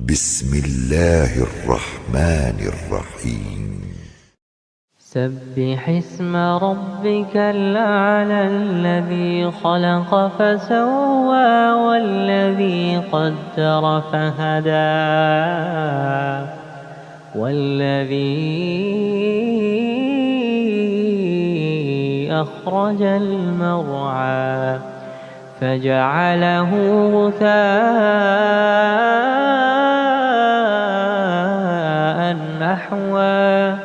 بسم الله الرحمن الرحيم سبح اسم ربك الأعلى الذي خلق فسوى والذي قدر فهدى والذي أخرج المرعى فجعله غثاء نحوا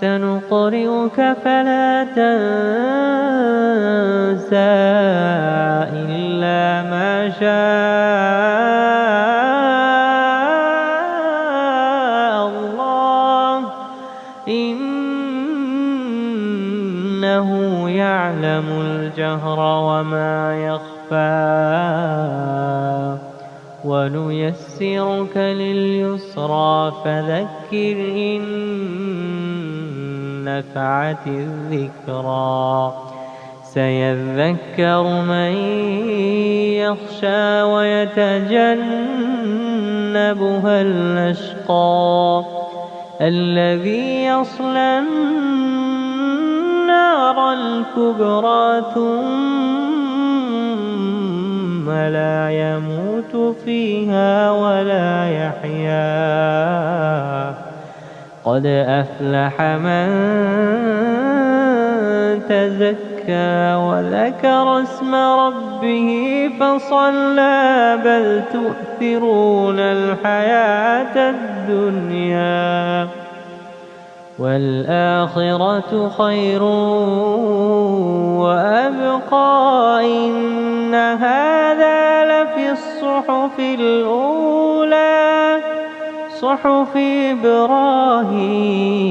سنقرئك فلا تنسى إلا ما شاء الله إنه يعلم الجهر وما يخفى ونيسرك لليسرى فذكر إن نفعت الذكرى سيذكر من يخشى ويتجنبها الأشقى الذي يصلى النار الكبرى ثم لا يموت فيها ولا يحيا قد أفلح من تزكى وذكر اسم ربه فصلى بل تؤثرون الحياة الدنيا والآخرة خير وأبقى إن هذا لفي الصحف الأولى صحف إبراهيم